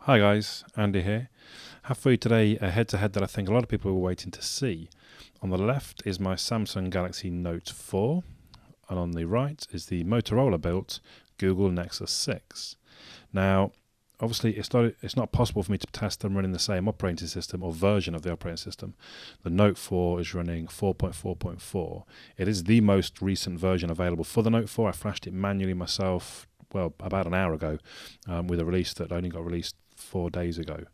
Hi guys, Andy here. Have for you today a head-to-head that I think a lot of people were waiting to see. On the left is my Samsung Galaxy Note 4, and on the right is the Motorola-built Google Nexus 6. Now, obviously it's not possible for me to test them running the same operating system or version of the operating system. The Note 4 is running 4.4.4. It is the most recent version available for the Note 4. I flashed it manually myself, well, about an hour ago, with a release that only got released 4 days ago.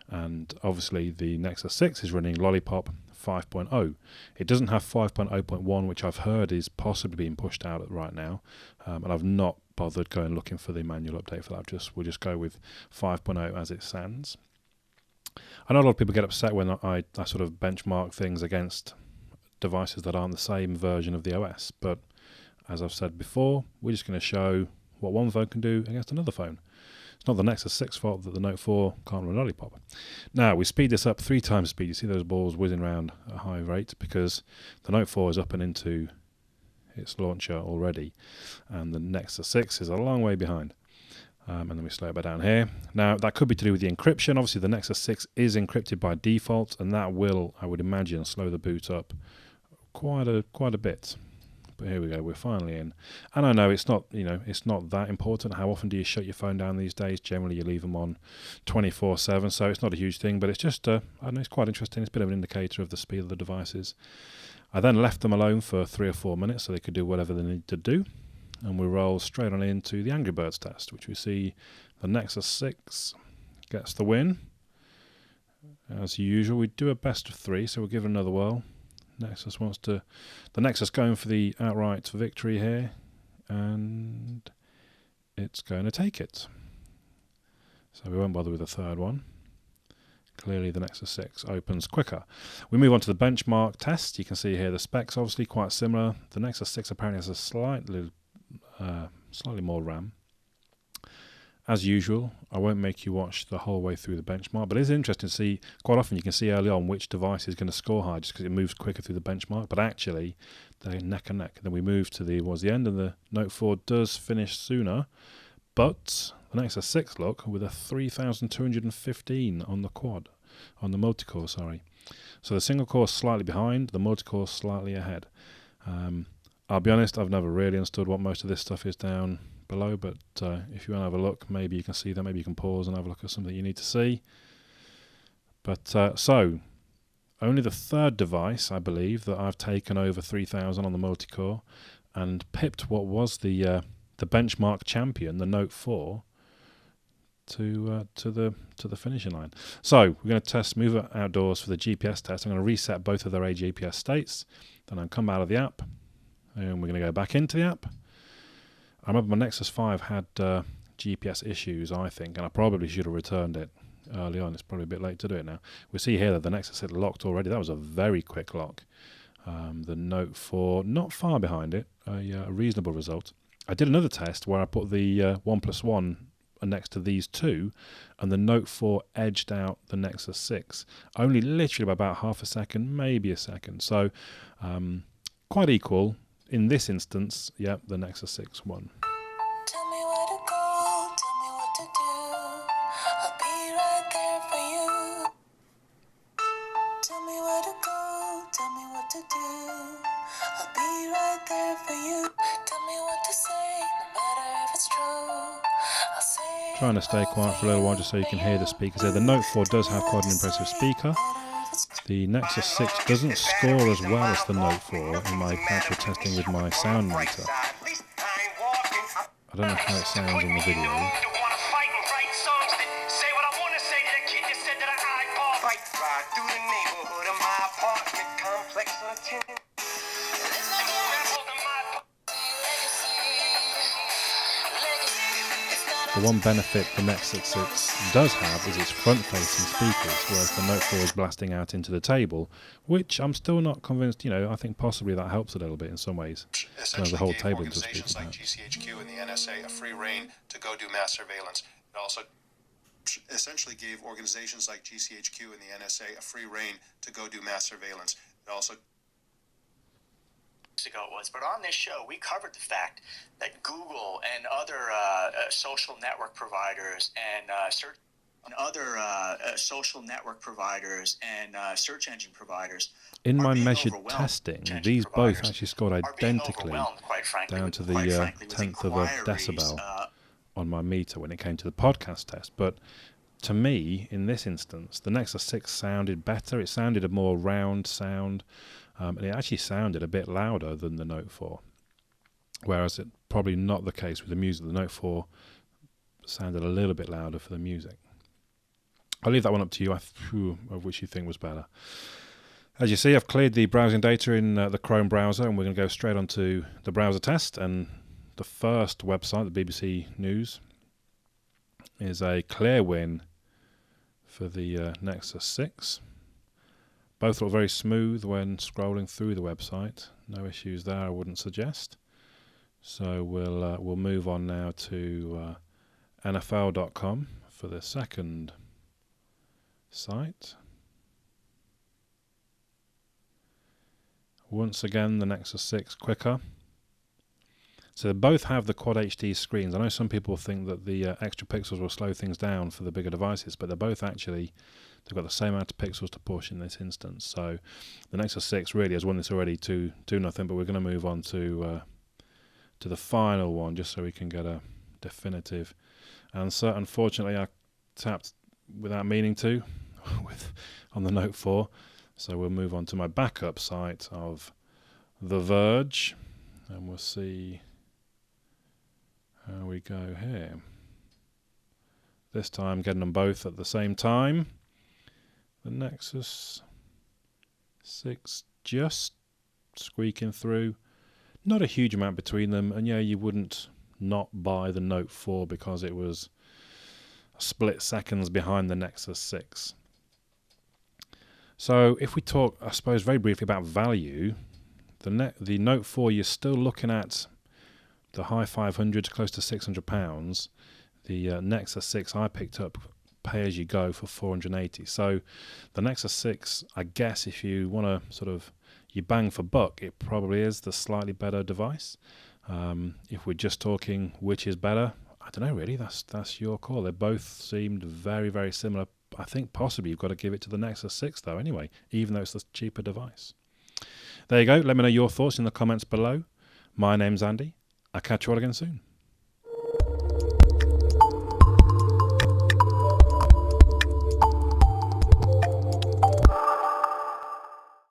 And obviously the Nexus 6 is running Lollipop 5.0. It doesn't have 5.0.1, which I've heard is possibly being pushed out right now, and I've not bothered going looking for the manual update for that. We'll just go with 5.0 as it stands. I know a lot of people get upset when I sort of benchmark things against devices that aren't the same version of the OS, but as I've said before, we're just going to show what one phone can do against another phone. It's not the Nexus 6 fault that the Note 4 can't run Lollipop. Now, we speed this up 3 times speed. You see those balls whizzing around at a high rate because the Note 4 is up and into its launcher already, and the Nexus 6 is a long way behind. And then we slow it back down here. Now, that could be to do with the encryption. Obviously, the Nexus 6 is encrypted by default, and that will, I would imagine, slow the boot up quite a bit. But here we go, we're finally in. And I know it's not that important. How often do you shut your phone down these days? Generally you leave them on 24/7, so it's not a huge thing, but it's just, I know it's quite interesting. It's a bit of an indicator of the speed of the devices. I then left them alone for 3 or 4 minutes so they could do whatever they needed to do. And we roll straight on into the Angry Birds test, which we see the Nexus 6 gets the win. As usual, we do a best of 3, so we'll give it another whirl. The Nexus going for the outright victory here, and it's going to take it. So we won't bother with the third one. Clearly the Nexus 6 opens quicker. We move on to the benchmark test. You can see here the specs obviously quite similar. The Nexus 6 apparently has a slightly more RAM. As usual, I won't make you watch the whole way through the benchmark, but it is interesting to see. Quite often you can see early on which device is going to score high just because it moves quicker through the benchmark, but actually they're neck and neck. Then we move to the end, and the Note 4 does finish sooner, but the Nexus 6 look with a 3,215 on the multi-core, sorry. So the single core is slightly behind, the multi-core is slightly ahead. I'll be honest, I've never really understood what most of this stuff is down below, but if you want to have a look, maybe you can see that. Maybe you can pause and have a look at something you need to see. But so only the third device, I believe, that I've taken over 3,000 on the multi-core and pipped what was the benchmark champion, the Note 4, to the finishing line. So we're going to move it outdoors for the GPS test. I'm going to reset both of their GPS states. Then I'll come out of the app, and we're going to go back into the app. I remember my Nexus 5 had GPS issues, I think, and I probably should have returned it early on. It's probably a bit late to do it now. We see here that the Nexus is locked already. That was a very quick lock. The Note 4, not far behind it, a reasonable result. I did another test where I put the OnePlus 1 next to these two, and the Note 4 edged out the Nexus 6. Only literally by about half a second, maybe a second. So quite equal. In this instance, yeah, the Nexus 6 won. Tell me where to go, tell me what to do. I'll be right there for you. Tell me where to go, tell me what to do. I'll be right there for you. Tell me what to say, no matter if it's true. I'll say. Trying to stay quiet for a little while just so you can hear the speakers there. The Note 4 does have quite an impressive speaker. The Nexus 6 doesn't score as well as the Note 4 in my actual testing with my sound meter. I don't know how it sounds in the video. The one benefit the Nexus 6 does have is its front-facing speakers, whereas the Note 4 is blasting out into the table, which I'm still not convinced, I think possibly that helps a little bit in some ways. Essentially the whole table into organizations like GCHQ and the NSA a free rein to go do mass surveillance. It also essentially gave organizations like GCHQ and the NSA a free rein to go do mass surveillance. It also ago it was, but on this show we covered the fact that Google and other social network providers and search other social network providers and search engine providers In are my being measured overwhelmed. testing, Search engine these both providers actually scored are being identically overwhelmed, quite frankly, down to the tenth of a decibel on my meter when it came to the podcast test. But to me, in this instance, the Nexus 6 sounded better. It sounded a more round sound, and it actually sounded a bit louder than the Note 4. Whereas it's probably not the case with the music. The Note 4 sounded a little bit louder for the music. I'll leave that one up to you, of which you think was better. As you see, I've cleared the browsing data in the Chrome browser, and we're going to go straight onto the browser test. And the first website, the BBC News, is a clear win for the Nexus 6. Both look very smooth when scrolling through the website. No issues there, I wouldn't suggest. So we'll move on now to NFL.com for the second site. Once again, the Nexus 6 quicker. So they both have the Quad HD screens. I know some people think that the extra pixels will slow things down for the bigger devices, but they're both actually, they've got the same amount of pixels to push in this instance. So the Nexus 6 really has won this already 2-0, but we're going to move on to the final one just so we can get a definitive answer. Unfortunately, I tapped without meaning to on the Note 4. So we'll move on to my backup site of The Verge, and we'll see how we go here. This time getting them both at the same time. The Nexus 6 just squeaking through. Not a huge amount between them, and yeah, you wouldn't not buy the Note 4 because it was a split seconds behind the Nexus 6. So if we talk, I suppose, very briefly about value, the Note 4, you're still looking at the high 500s, close to £600. The Nexus 6 I picked up pay-as-you-go for 480. So the Nexus 6, I guess if you want to sort of, you bang for buck, it probably is the slightly better device. If we're just talking which is better, I don't know really, that's your call. They both seemed very, very similar. I think possibly you've got to give it to the Nexus 6 though anyway, even though it's the cheaper device. There you go. Let me know your thoughts in the comments below. My name's Andy. I'll catch you all again soon.